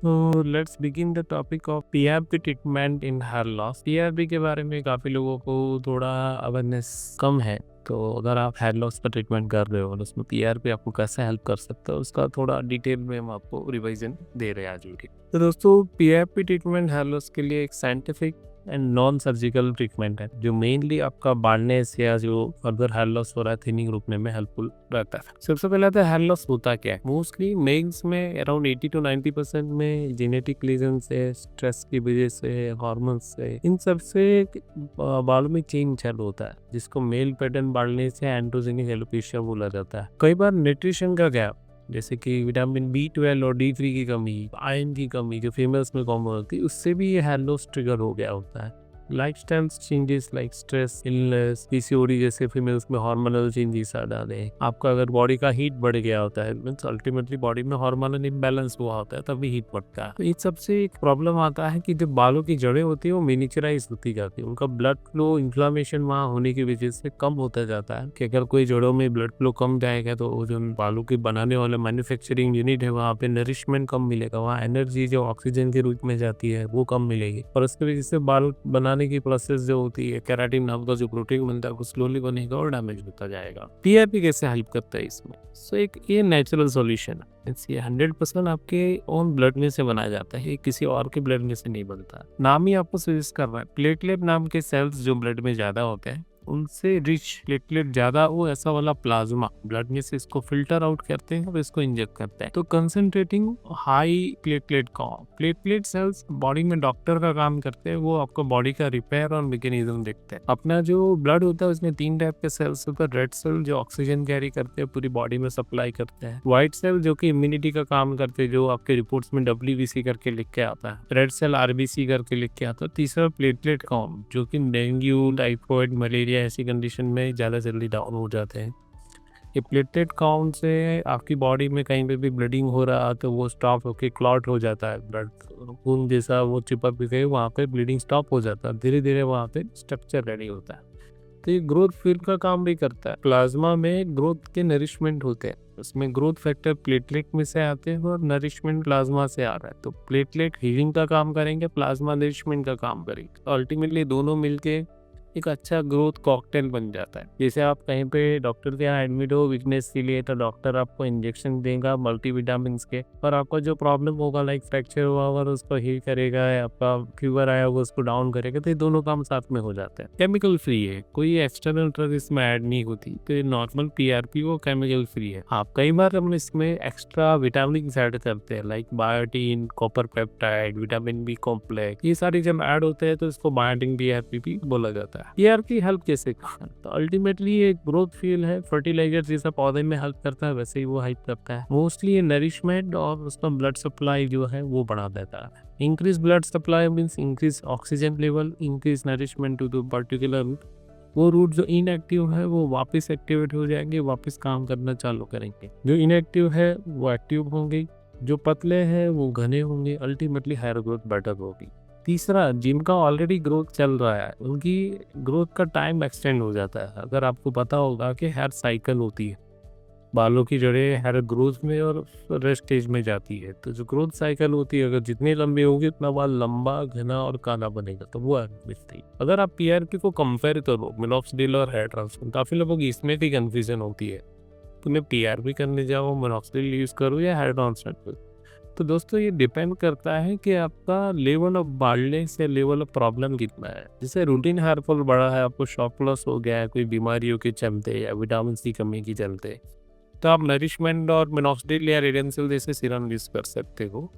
तो let's begin the topic of PRP treatment in hair loss. PRP के बारे में काफ़ी लोगों को थोड़ा अवेयरनेस कम है। तो अगर आप हेयर लॉस का ट्रीटमेंट कर रहे हो और उसमें पीआरपी आपको कैसे हेल्प कर सकता है उसका थोड़ा डिटेल में हम आपको रिवीजन दे रहे हैं आज वीडियो। तो दोस्तों, पीआरपी ट्रीटमेंट हेयर लॉस के लिए एक scientific and non surgical treatment है जो मेनली आपका बाल्डनेस या जो फर्दर हेयर लॉस हो रहा है थिनिंग रुकने में हेल्पफुल रहता है। सबसे पहले तो हेयर लॉस होता क्या है? मोस्टली मेल्स में अराउंड 80 to 90% में जेनेटिक रीजन से, स्ट्रेस की वजह से, हार्मोन्स से, इन सब से बालों में चेंज चालू होता है जिसको मेल पैटर्न बाल्डनेस या एंड्रोजेनिक एलोपेशिया बोला जाता है। कई बार न्यूट्रिशन का गैप जैसे कि विटामिन B12 और D3 की कमी, आयरन की कमी जो फीमेल्स में कॉमन होती है, उससे भी ये हेयर लॉस ट्रिगर हो गया होता है। Lifestyle changes like stress, illness, PCOD जैसे फीमेल्स में हार्मोनल चेंजेस आ जाते हैं। आपका अगर बॉडी का हीट बढ़ गया होता है, मीन्स अल्टीमेटली बॉडी में हार्मोनल इम्बैलेंस हुआ होता है, तभी हीट बढ़ता है। तो इस सबसे एक प्रॉब्लम आता है कि जो बालों की जड़ें होती है वो मिनिचराइज होती जाती है। उनका ब्लड फ्लो, इन्फ्लामेशन वहाँ होने की वजह से कम होता जाता है कि अगर कोई जड़ों में ब्लड फ्लो कम जाएगा तो जो बालों के बनाने वाले मैन्युफैक्चरिंग यूनिट है वहाँ पे नरिशमेंट कम मिलेगा, वहाँ एनर्जी जो ऑक्सीजन के रूप में जाती है वो कम मिलेगी और उसकी वजह से बाल बनाने की प्रोसेस जो होती है, केराटिन नाम का जो प्रोटीन बनता है वो स्लोली बनेगा और डैमेज होता जाएगा। पीआरपी कैसे हेल्प करता है इसमें? सो एक ये नेचुरल सॉल्यूशन है। ये 100% आपके ओन ब्लड में से बनाया जाता है, किसी और के ब्लड में से नहीं बनता। नाम ही आपको सजेस्ट कर रहा है। प्लेटलेट नाम के सेल्स जो ब्लड में ज्यादा होते हैं उनसे रिच प्लेटलेट ज्यादा, वो ऐसा वाला प्लाज्मा ब्लड में से इसको फिल्टर आउट करते हैं और इसको इंजेक्ट करते हैं। तो concentrating high platelet count, platelet sales body में डॉक्टर का काम करते हैं, वो आपको बॉडी का रिपेयर और मैकेनिज्म देखते हैं। अपना जो ब्लड होता है उसमें 3 टाइप के सेल्स होते हैं। रेड सेल जो ऑक्सीजन कैरी करते हैं, पूरी बॉडी में सप्लाई करते हैं। व्हाइट सेल जो कि इम्यूनिटी का काम करते हैं, जो आपके रिपोर्ट्स में WBC करके लिख के आता है। रेड सेल RBC करके लिख के आता है। तीसरा प्लेटलेट काउंट जो कि डेंगू, टाइफॉइड, मलेरिया ऐसी कंडीशन में ज़्यादा जल्दी डाउन हो जाते हैं। ये प्लेटलेट काउंट से आपकी बॉडी में कहीं पे भी ब्लडिंग हो रहा तो वो स्टॉप होके क्लॉट हो जाता है, ब्लड खून जैसा वो चिपक गए, वहाँ पे ब्लीडिंग स्टॉप हो जाता है। धीरे धीरे वहाँ पे स्ट्रक्चर रेडी होता है। तो ये ग्रोथ फील्ड का काम भी करता है। प्लाज्मा में ग्रोथ के नरिशमेंट होते हैं, उसमें ग्रोथ फैक्टर प्लेटलेट में से आते हैं और नरिशमेंट प्लाज्मा से आ रहा है। तो प्लेटलेट हीलिंग का काम करेंगे, प्लाज्मा नरिशमेंट का काम करेंगे। अल्टीमेटली दोनों मिलके एक अच्छा ग्रोथ कॉकटेल बन जाता है। जैसे आप कहीं पे डॉक्टर के यहाँ एडमिट हो वीकनेस के लिए, तो डॉक्टर आपको इंजेक्शन देगा मल्टीविटामिन के, और आपका जो प्रॉब्लम होगा लाइक फ्रैक्चर हुआ और उसको हील करेगा, या आपका फीवर आया होगा उसको डाउन करेगा। तो ये दोनों काम साथ में हो जाते हैं। केमिकल फ्री है, कोई एक्सटर्नल ड्रग इसमें ऐड नहीं होती। तो ये नॉर्मल पीआरपी वो केमिकल फ्री है। आप कई बार हम इसमें एक्स्ट्रा विटामिन ऐड करते हैं like biotin, copper peptide, vitamin B complex. ये सारी जब ऐड होते हैं तो इसको बायोटीन पीआरपी भी बोला जाता है। पीआरपी हेल्प कैसे करता है? तो अल्टीमेटली एक ग्रोथ फील है, फर्टिलाइजर जैसा पौधे में हेल्प करता है वैसे ही वो हेल्प करता है। मोस्टली ये नरिशमेंट और उसका ब्लड सप्लाई जो है वो बढ़ा देता है। Increase blood supply means increase oxygen level, increase nourishment to the particular root. वो रूट जो इनएक्टिव है वो वापस एक्टिवेट हो जाएंगे, वापस काम करना चालू करेंगे। जो इनएक्टिव है वो एक्टिव होंगे, जो पतले हैं वो घने होंगे। अल्टीमेटली हेयर ग्रोथ बेटर होगी। तीसरा, जिनका ऑलरेडी ग्रोथ चल रहा है उनकी ग्रोथ का टाइम एक्सटेंड हो जाता है। अगर आपको पता होगा कि हेयर साइकिल होती है, बालों की जड़ें हेयर ग्रोथ में और रेस्ट स्टेज में जाती है, तो जो ग्रोथ साइकिल होती है अगर जितनी लंबी होगी उतना बाल लंबा, घना और काला बनेगा। तो वो है। अगर आप पीआरपी को कंपेयर करो मिनॉक्सिडिल और हेयर ट्रांसप्लांट, काफी लोगों की इसमें भी कंफ्यूजन होती है, तुम्हें पीआरपी करने जाओ, मिनॉक्सिडिल यूज करो या हेयर ट्रांसप्लांट। तो दोस्तों ये डिपेंड करता है कि आपका लेवल ऑफ बाल्डनेस या लेवल ऑफ प्रॉब्लम कितना है। जैसे रूटीन हेयर फॉल बड़ा है, आपको शॉक लॉस हो गया है कोई बीमारियों के चलते या विटामिन C कमी की चलते, तो आप नरिशमेंट और मिनॉक्सिडिल या रेडेंसिल जैसे सीरम यूज कर सकते हो,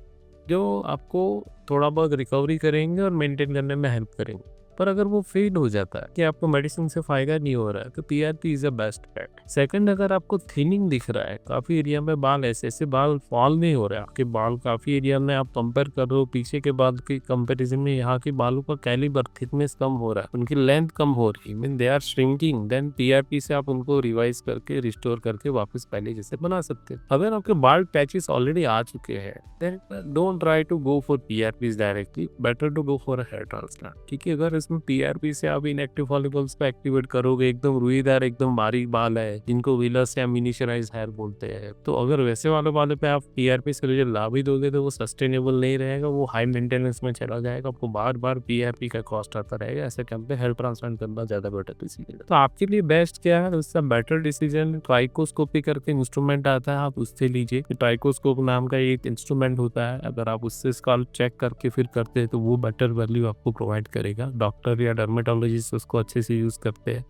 जो आपको थोड़ा बहुत रिकवरी करेंगे और मेंटेन करने में हेल्प करेंगे। पर अगर वो फेड हो जाता है कि आपको मेडिसिन से फायदा नहीं हो रहा है, तो PRP is a best bet. Second, अगर आपको थिनिंग दिख रहा है, काफी एरिया में बाल ऐसे बाल फॉल नहीं हो रहा है, आपके बाल काफी एरिया में आप कंपेयर कर रहे हो पीछे के बाल के कंपैरिजन में, यहाँ के बालों का कैलिबर थिकनेस कम हो रहा है, उनकी लेंथ कम हो रही है, mean they are shrinking, then PRP से आप उनको रिवाइज करके रिस्टोर करके वापस पहले जैसे बना सकते हैं। अगर आपके बाल पैचेस ऑलरेडी आ चुके हैं, then don't try to go for PRPs directly, better to go for a hair transplant. ठीक है, अगर इसमें पीआरपी से आप इनएक्टिव फॉलिकल्स को एक्टिवेट करोगे, एकदम रुईदार एकदम बारीक बाल है जिनको विलस या मिनिचराइज हेयर बोलते हैं, तो अगर वैसे वाले बालों पे आप पीआरपी से रिजल्ट ला भी दोगे तो वो सस्टेनेबल नहीं रहेगा, वो हाई मेंटेनेंस में चला जाएगा, आपको बार बार पीआरपी का कॉस्ट आता रहेगा। ऐसे टाइम पे हेयर ट्रांसप्लांट करना ज्यादा बेटर इसीलिए। तो आपके लिए बेस्ट क्या है, उसका बेटर डिसीजन ट्राइकोस्कोपी करके इंस्ट्रूमेंट आता है, आप उससे लीजिए। ट्राइकोस्कोप नाम का एक इंस्ट्रूमेंट होता है, अगर आप उससे स्काल्प चेक करके फिर करते हैं तो वो बेटर वैल्यू आपको प्रोवाइड करेगा। डॉक्टर या डर्मेटोलॉजिस्ट उसको अच्छे से यूज करते हैं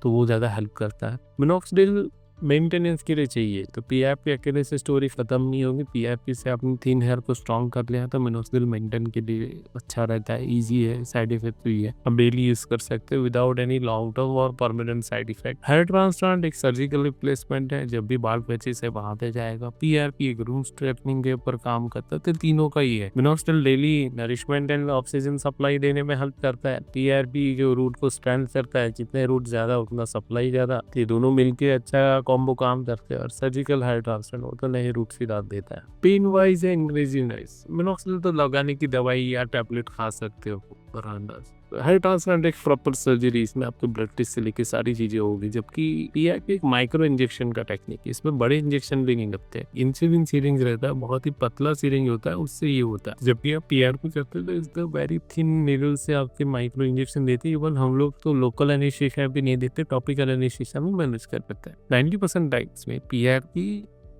तो वो ज़्यादा हेल्प करता है। मिनोक्सिडिल मेंटेनेंस के लिए चाहिए, तो पीआरपी अकेले से स्टोरी खत्म नहीं होगी। पीआरपी से आपने थिन हेयर को स्ट्रॉन्ग कर लिया तो मिनोक्सिडिल मेंटेन के लिए अच्छा रहता है, इजी है, साइड इफेक्ट फ्री है, आप डेली यूज कर सकते हो विदाउट एनी लॉन्ग टर्म और permanent side effect. Hair transplant एक सर्जिकल रिप्लेसमेंट है, जब भी बाल पेची से बहाते जाएगा। पीआरपी एक रूम स्ट्रेटनिंग के ऊपर काम करता है, तो तीनों का ही है। Minoxidil daily nourishment and oxygen supply देने में हेल्प करता है, पीआरपी जो रूट को स्ट्रेंथ करता है, जितने रूट ज्यादा उतना सप्लाई ज्यादा, ये दोनों मिलकर अच्छा कॉम्बो काम करते हैं। और सर्जिकल हेयर ट्रांसप्लांट होता नए रूट से दाद देता है। पेन वाइज है इंग्रेजिंग वाइज मिनोक्सिडिल तो लगाने की दवाई या टैबलेट खा सकते हो पर अंदाज। हेयर ट्रांसप्लांट एक प्रॉपर सर्जरी, इसमें आपको ब्लड टेस्ट से लेके सारी चीजें होगी, जबकि पीआरपी एक माइक्रो इंजेक्शन का टेक्निक है, इसमें बड़े इंजेक्शन भी नहीं लगते। इंसुलिन सिरिंज रहता है, बहुत ही पतला सिरिंज होता है, उससे ये होता है। जब भी आप पीआरपी करते हैं तो इसका वेरी थिन नीडल से आपके माइक्रो इंजेक्शन देते हैं। इवन हम लोग तो लोकल एनेस्थीसिया भी नहीं देते, टॉपिकल एनेस्थीसिया में मैनेज कर सकते हैं। 90% टाइम्स में पीआरपी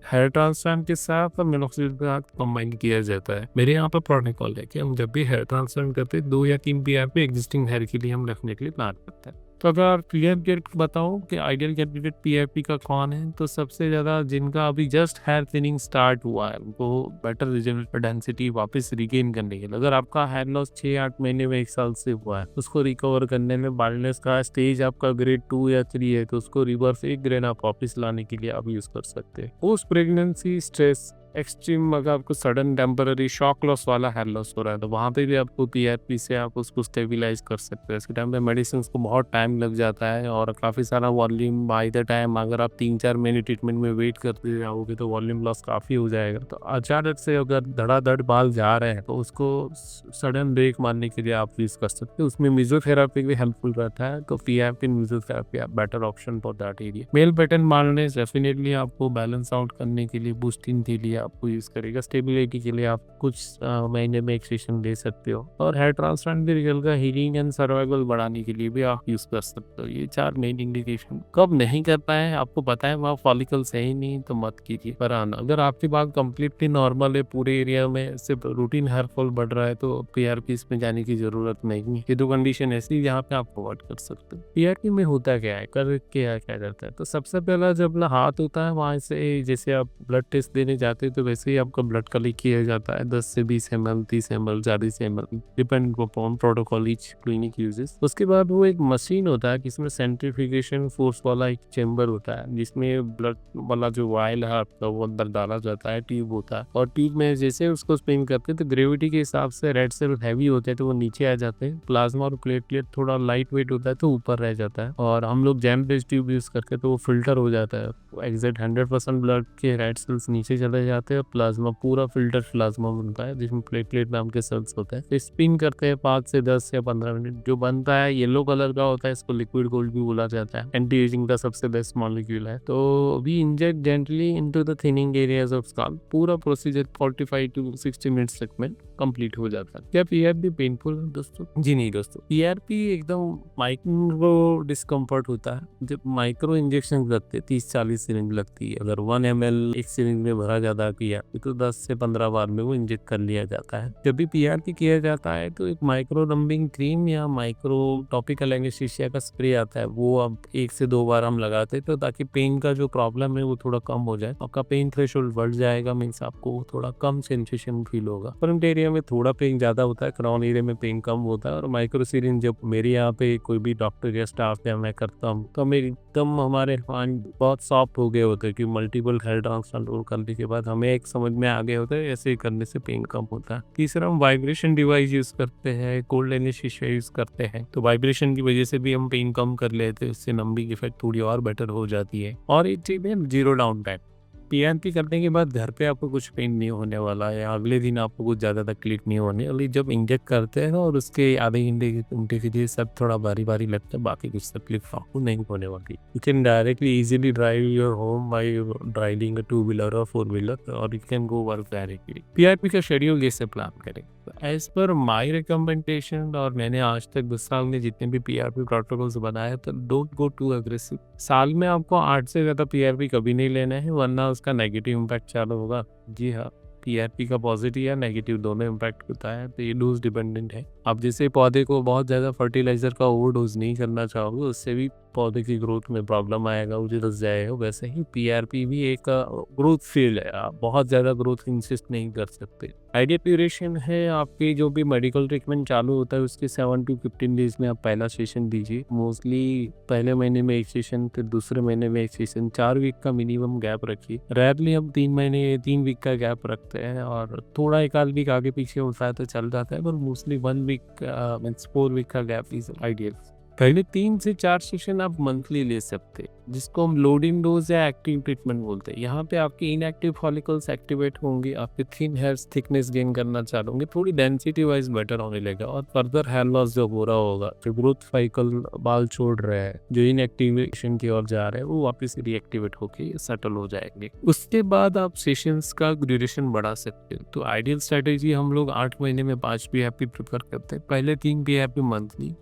हेयर ट्रांसप्लांट के साथ मिनोक्सिडिल के साथ कंबाइन किया जाता है। मेरे यहाँ पर प्रोटोकॉल है कि हम जब भी हेयर ट्रांसप्लांट करते हैं 2 या 3 पीआरपी एग्जिस्टिंग हेयर के लिए हम रखने के लिए प्लान करते हैं। तो अगर पीआरपी बताऊं कि आइडियल कैंडिडेट पीआरपी का कौन है, तो सबसे ज़्यादा जिनका अभी जस्ट हेयर थिनिंग स्टार्ट हुआ है उनको बेटर रिजल्ट डेंसिटी वापस रिगेन करने के लिए। अगर आपका हेयर लॉस 6-8 महीने में 1 साल से हुआ है, उसको रिकवर करने में बाल्डनेस का स्टेज आपका ग्रेड 2 या 3 है, तो उसको रिवर्स 1 ग्रेड आप वापस लाने के लिए आप यूज़ कर सकते हैं। पोस्ट प्रेगनेंसी स्ट्रेस एक्सट्रीम, अगर आपको सडन टेम्पररी शॉक लॉस वाला हेयर लॉस हो रहा है तो वहाँ पे भी आपको पीआरपी से आप उसको स्टेबिलाईज कर सकते हैं। इसके टाइम पे मेडिसिन को बहुत टाइम लग जाता है और काफ़ी सारा वॉल्यूम बाय द टाइम, अगर आप 3-4 महीने ट्रीटमेंट में वेट करते जाओगे तो वॉल्यूम लॉस काफ़ी हो जाएगा। तो अचानक से अगर धड़ाधड़ बाल जा रहे हैं तो उसको सडन ब्रेक मारने के लिए आप यूज़ कर सकते हो। उसमें म्यूजियोथेरेपी भी हेल्पफुल रहता है, तो PRP mesotherapy better option for that area. Male pattern baldness definitely आपको बैलेंस आउट करने के लिए, बूस्टिंग के लिए आपको यूज करेगा। स्टेबिलिटी के लिए आप कुछ महीने में एक सेशन ले सकते हो, और हेयर ट्रांसप्लांट के रिजल्ट का हीलिंग एंड सर्वाइवल बढ़ाने के लिए भी आप यूज कर सकते हो। ये 4 मेन इंडिकेशन। कब नहीं करना है आपको पता है, वहाँ फॉलिकल्स है ही नहीं तो मत कीजिए। पर अगर आपकी बात कंप्लीटली नॉर्मल है, पूरे एरिया में सिर्फ रूटीन हेयर फॉल बढ़ रहा है, तो पीआरपी में जाने की जरूरत नहीं है। ये 2 कंडीशन ऐसी जहाँ पे आप अवॉइड कर सकते हो। पीआरपी में होता क्या है, कर क्या करता है, तो सबसे पहला जब अपना हाथ होता है वहाँ से, जैसे आप ब्लड टेस्ट देने जाते हैं तो वैसे ही आपका ब्लड कलेक्ट किया जाता है। 10 से 20 ml, 30 ml, 40 ml, depend upon protocol each clinic uses. उसके बाद वो एक मशीन होता है जिसमें सेंट्रीफ्यूगेशन फोर्स वाला एक चेम्बर होता है, जिसमें ब्लड वाला जो वायल है आपका वो अंदर डाला जाता है, ट्यूब होता है, और ट्यूब में जैसे उसको स्पिन करते हैं तो ग्रेविटी के हिसाब से रेड सेल हैवी होते हैं तो वो नीचे आ जाते हैं। प्लाज्मा और प्लेटलेट थोड़ा लाइट वेट होता है तो ऊपर रह जाता है, और हम लोग जैम बेस्ड ट्यूब यूज करके तो वो फिल्टर हो जाता है। एग्जैक्ट 100% ब्लड के रेड सेल्स नीचे चले जाते हैं, प्लाज्मा पूरा फिल्टर प्लाज्मा बनता है जिसमें प्लेटलेट नाम के सेल्स होते हैं। तो स्पिन करते हैं 5 से 10 या 15 मिनट। जो बनता है येलो कलर का होता है, इसको लिक्विड गोल्ड भी बोला जाता है, एंटी एजिंग का सबसे बेस्ट मॉलिक्यूल है। तो we inject gently into the thinning areas of scalp. पूरा प्रोसीजर 45 to 60 मिनट्स तक में कंप्लीट हो जाता है। क्या पीआरपी पेनफुल है दोस्तों? जी नहीं दोस्तों, पीआरपी एकदम माइक्रो डिस्कम्फर्ट होता है। जब माइक्रो इंजेक्शन लगते हैं 30-40 सिरिंज लगती है, अगर 1 ml एक सिरिंज में भरा जाता है पीआरपी तो 10 से 15 बार में वो इंजेक्ट कर लिया जाता है। जब भी पीआरपी किया जाता है तो एक माइक्रो रंबिंग क्रीम या माइक्रो टॉपिकल एनेस्थीसिया का स्प्रे आता है, वो अब 1 से 2 बार हम लगाते हैं तो ताकि पेन का जो प्रॉब्लम है वो थोड़ा कम हो जाए। आपका पेन थ्रेशोल्ड बढ़ जाएगा, मीन्स आपको थोड़ा कम सेंसेशन फील होगा। फ्रंट एरिया में थोड़ा पेन ज्यादा होता है, क्राउन एरिया में पेन कम होता है। और माइक्रो सिरिंज जब मेरे यहाँ पे कोई भी डॉक्टर या स्टाफ या मैं करता हूँ तो हमें एकदम हमारे हाथ बहुत सॉफ्ट हो गए होते हैं कि मल्टीपल हेयर ट्रांसप्लांट करने के बाद हमें एक समझ में आ गया होता है ऐसे करने से पेन कम होता है। तीसरा, हम वाइब्रेशन डिवाइस यूज करते हैं, कोल्ड एनेस्थीसिया यूज करते हैं, तो वाइब्रेशन की वजह से भी हम पेन कम कर लेते हैं, उससे नंबिंग इफेक्ट थोड़ी और बेटर हो जाती है। और एक चीज है जीरो डाउन टाइम। पीआरपी करने के बाद घर पे आपको कुछ पेन नहीं होने वाला है, अगले दिन आपको कुछ ज़्यादा तकलीफ नहीं होने वाली। जब इंजेक्ट करते हैं और उसके आधे घंटे के लिए सब थोड़ा भारी लगता है, बाकी कुछ तकलीफ आपको नहीं होने वाली। You can directly easily drive your home by driving a 2 wheeler और 4 व्हीलर, और you can go work directly. PRP का शेड्यूल कैसे प्लान करें? एज पर माई रिकमेंडेशन, और मैंने आज तक 10 साल में जितने भी पीआरपी प्रोटोकॉल्स बनाए, तो डोंट गो टू अग्रेसिव। साल में आपको 8 से ज़्यादा पीआरपी कभी नहीं लेना है, वरना उसका नेगेटिव इम्पैक्ट चालू होगा। जी हाँ, पीआरपी का पॉजिटिव या नेगेटिव दोनों इम्पैक्ट होता है, तो ये डोज डिपेंडेंट है। आप जैसे पौधे को बहुत ज़्यादा फर्टिलाइजर का ओवरडोज नहीं करना चाहोगे, उससे भी पौधे की ग्रोथ में प्रॉब्लम आएगा, वो रस जाएगा। वैसे ही पीआरपी भी एक ग्रोथ फील्ड है, आप बहुत ज़्यादा ग्रोथ इंसिस्ट नहीं कर सकते। आइडियल ड्यूरेशन है आपकी जो भी मेडिकल ट्रीटमेंट चालू होता है उसके 7 to 15 डेज में आप पहला सेशन दीजिए। मोस्टली पहले महीने में एक सेशन, फिर दूसरे महीने में एक सेशन, 4 वीक का मिनिमम गैप रखिए। रेयरली हम 3 वीक का गैप रखते हैं, और थोड़ा एक आध वीक आगे पीछे होता है तो चल जाता है, पर मोस्टली 1 वीक मीन्स 4 वीक का गैप इज आइडियल। पहले 3 से 4 सेशन आप मंथली ले सकते हैं, जिसको हम लोडिंग डोज या एक्टिव ट्रीटमेंट बोलते हैं। यहाँ पे आपके इनएक्टिव फॉलिकल्स एक्टिवेट होंगे, आपके थिन हेयर्स थिकनेस गेन करना चालू होंगे, थोड़ी डेंसिटी वाइज बेटर होने लगेगा, और फर्दर हेयर लॉस जो हो रहा होगा, जो ग्रोथ साइकिल बाल छोड़ रहा है, जो इनएक्टिवेशन की ओर जा रहा है, वो वापस रीएक्टिवेट होके सेटल हो जाएंगे। उसके बाद आप सेशंस का ड्यूरेशन बढ़ा सकते हैं। तो आइडियल स्ट्रेटेजी हम लोग 8 महीने में 5 पीआरपी प्रेफर करते हैं। पहले 3 PRP monthly,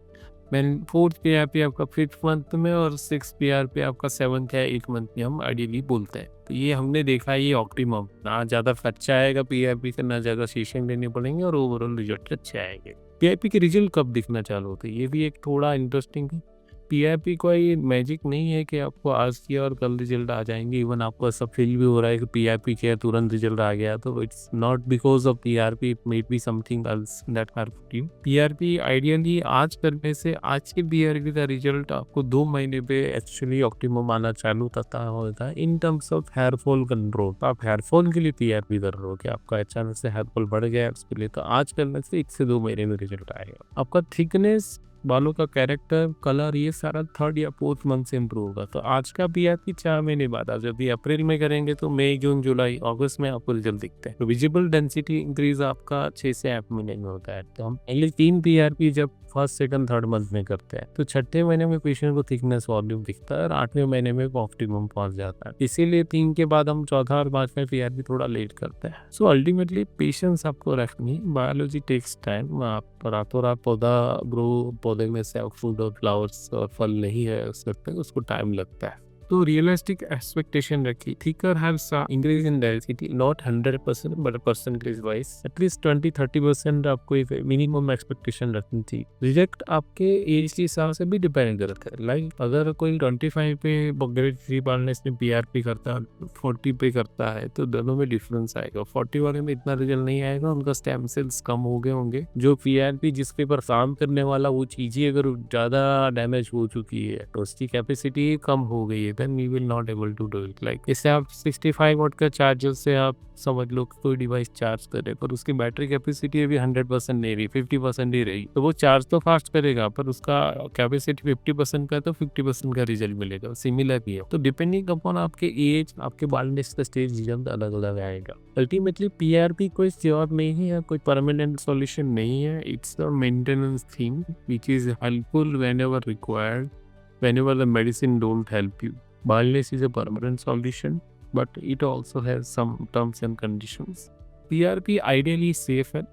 man 4th PRP आपका 5th मंथ में, और 6th पीआरपी आपका 7th या 8th मंथ में हम आइडियली बोलते हैं। तो ये हमने देखा है, ये ऑप्टिमम, ना ज़्यादा खर्चा आएगा पीआरपी का, ना ज़्यादा सेशन लेने पड़ेंगे, और ओवरऑल रिजल्ट अच्छे आएंगे। पीआरपी के रिजल्ट कब दिखना चालू होते हैं, ये भी एक थोड़ा इंटरेस्टिंग है। पीआरपी कोई मैजिक नहीं है कि आपको आज किया और कल रिजल्ट आ जाएंगे। इवन आपको ऐसा फील भी हो रहा है कि पीआरपी किया तुरंत रिजल्ट आ गया, तो it's not because of PRP, it may be something else that help you. PRP ideally आज करने से आज के पीआरपी का रिजल्ट आपको 2 महीने पे एक्चुअली ऑप्टिमम आना चालू होता है in terms of hair fall control. आप हेयर फॉल के लिए पीआरपी कर रहे हो कि आपका अचानक से हेयर फॉल बढ़ गया उसके लिए, तो आज करने से 1 से 2 महीने में रिजल्ट आएगा। आपका थिकनेस, बालों का कैरेक्टर, कलर, ये सारा 3rd या 4th मंथ से इम्प्रूव होगा। तो आज का पीआरपी 4 महीने बाद, आज अभी अप्रैल में करेंगे तो मई, जून, जुलाई, अगस्त में आपको रिजल्ट दिखते हैं। तो विजिबल डेंसिटी इंक्रीज आपका 6 से 8 महीने में होता है। तो हम पहले 3 पीआरपी जब 1st, 2nd, 3rd मंथ में करते हैं, तो 6ठे महीने में पेशेंट को थिकनेस वॉल्यूम दिखता है, और 8वें महीने में ऑप्टिमम पहुंच जाता है। इसीलिए 3 के बाद हम 4था और 5वां पीआरपी थोड़ा लेट करते हैं। सो अल्टीमेटली पेशेंस आपको रखनी, बायोलॉजी टेक्स टाइम। आप रातों रात पौधा ग्रो, पौधे में से फूड और फ्लावर्स और फल नहीं है सकते, उसको टाइम लगता है। तो रियलिस्टिक एक्सपेक्टेशन रखिए। Thicker haves increase in density, not 100% but percentage wise at least 20-30% आपको एक मिनिमम एक्सपेक्टेशन रखनी थी। रिजेक्ट आपके एज के हिसाब से भी डिपेंड करता है। लाइक अगर कोई 25 पे ग्रेड 3 बालनेस में पीआरपी करता है, 40 पे करता है, तो दोनों में डिफरेंस आएगा। 40 वाले में इतना रिजल्ट नहीं आएगा, उनका स्टेम सेल्स कम हो गए होंगे। जो पीआरपी जिस पेपर काम करने वाला वो चीज़ें अगर ज़्यादा डैमेज हो चुकी है, तो उसकी कैपेसिटी कम हो गई है, then we will not able to do it। like इससे आप 65 वाट का चार्जर से आप समझ लो कि कोई डिवाइस चार्ज करे, पर उसकी बैटरी कैपेसिटी अभी 100% नहीं रही, 50% ही रही, तो वो चार्ज तो फास्ट करेगा, पर उसका कैपेसिटी 50% का, तो 50% का रिजल्ट मिलेगा। सिमिलर भी है। तो डिपेंडिंग अपॉन आपके एज, आपके बालनेस का स्टेज रिजल्ट अलग अलग आएगा। अल्टीमेटली पीआरपी कोई जवाब नहीं है, कोई परमानेंट सॉल्यूशन नहीं है। It's a maintenance thing which is helpful whenever required, whenever the medicine don't help you। Baldness is a permanent solution, but it also has some terms and conditions। PRP ideally safe है,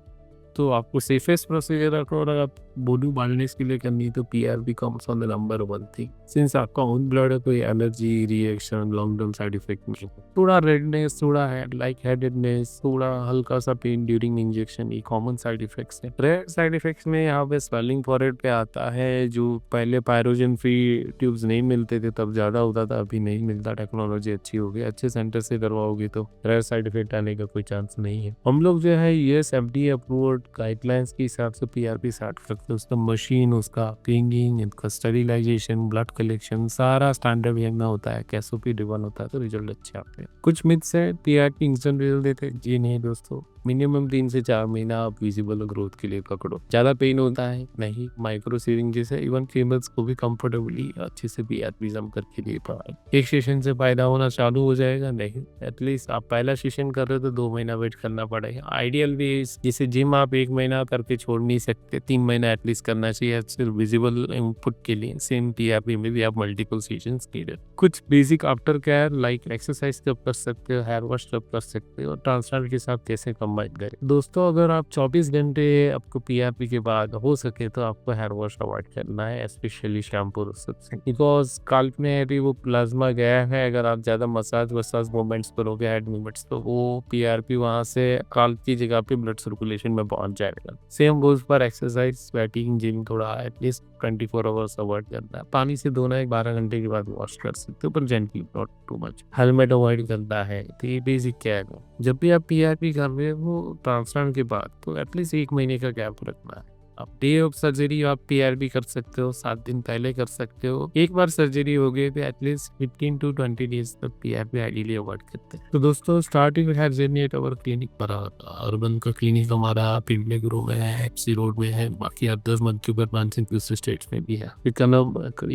तो आपको safest procedure अगर आप body बालनेस के लिए करनी है, तो PRP comes on the number 1 thing. Since आपका ओन ब्लड है, कोई allergy reaction, long term side effect नहीं, थोड़ा रेडनेस, थोड़ा हेडेडनेस, थोड़ा हल्का सा पेन ड्यूरिंग इंजेक्शन, ये कॉमन साइड इफेक्ट्स हैं। रेयर साइड इफेक्ट्स में यहाँ पे स्वेलिंग फॉरहेड पे आता है, जो पहले पायरोजन फ्री ट्यूब्स नहीं मिलते थे तब ज़्यादा होता था, अभी नहीं मिलता। टेक्नोलॉजी अच्छी हो गई, अच्छे सेंटर से करवाओगे तो रेयर साइड इफेक्ट आने का कोई चांस नहीं है। हम लोग जो है यूएस एफडीए अप्रूव्ड गाइडलाइंस के हिसाब से पीआरपी स्टार्ट करते हैं। उसका मशीन, उसका क्लीनिंग, उसका स्टरीलाइजेशन, ब्लड कलेक्शन, सारा स्टैंडर्ड यंग होता है, कैसोपी ड्रिवन होता है, तो रिजल्ट अच्छे आते हैं। कुछ मिथ्स है, पीआरपी इंस्टेंट रिजल्ट देते हैं, जी नहीं दोस्तों। मिनिमम 3 से 4 महीना आप विजिबल ग्रोथ के लिए पकड़ो। ज़्यादा पेन होता है नहीं, माइक्रो सिरिंज से इवन फीमेल्स को भी कंफर्टेबली अच्छे से पीआरपी जम करके ले पाए। एक सेशन से फायदा होना चालू हो जाएगा नहीं, एटलीस्ट आप पहला सेशन कर रहे हो तो 2 महीना वेट करना पड़ेगा। आइडियल भी जैसे जिम आप 1 महीना करके छोड़ नहीं सकते, 3 महीना एटलीस्ट करना चाहिए सिर्फ विजिबल इनपुट के लिए। सेम टीआरपी में भी आप मल्टीपल सेशंस नीडेड। कुछ basic after care like exercise कब कर सकते हो, हेयर वॉश कब कर सकते हो, ट्रांसप्लांट के साथ कैसे कंबाइन करें। दोस्तों अगर आप 24 घंटे आपको पीआरपी के बाद हो सके तो आपको हेयर वॉश अवॉइड करना है, स्पेशली शैम्पू से, बिकॉज स्काल्प में अभी वो प्लाज्मा गया है। अगर आप ज़्यादा मसाज मूवमेंट्स करोगे, हेड मूवमेंट्स, तो वो पीआरपी वहाँ से स्काल्प की जगह पे ब्लड सर्कुलेशन में पहुंच जाएगा। सेम गोज पर एक्सरसाइज, स्वेटिंग, जिम थोड़ा एटलीस्ट 24 आवर्स अवॉइड करना है। पानी से धोना एक 12 घंटे के बाद वॉश कर सकते हो, पर gently, not too much. Helmet avoid करना है। तो ये बेसिक क्या है, जब भी आप पीआरपी कर रहे हो ट्रांसप्लांट के बाद तो एटलीस्ट 1 महीने का गैप रखना है। अब डे ऑफ सर्जरी आप पीआरपी कर सकते हो, 7 दिन पहले कर सकते हो। एक बार सर्जरी हो गई तो एटलीस्ट 15 to 20 डेज तक पीआरपी आइडियली अवॉइड करते हैं। तो दोस्तों starting hair journey at our clinic पर अर्बन का क्लिनिक हमारा पिंपले ग्रो में है, एफसी रोड में है, बाकी अदर मध्य ब्रांच इन दूसरे स्टेट्स में भी है। You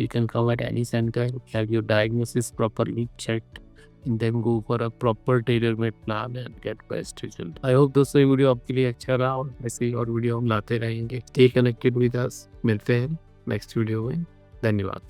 can come at any center, have your diagnosis properly checked, and then go for a proper tailor-made plan and get best result. I hope दोस्तों ये वीडियो आपके लिए अच्छा रहा और ऐसे ही और वीडियो हम लाते रहेंगे। Stay connected with us। मिलते हैं नेक्स्ट वीडियो में। धन्यवाद।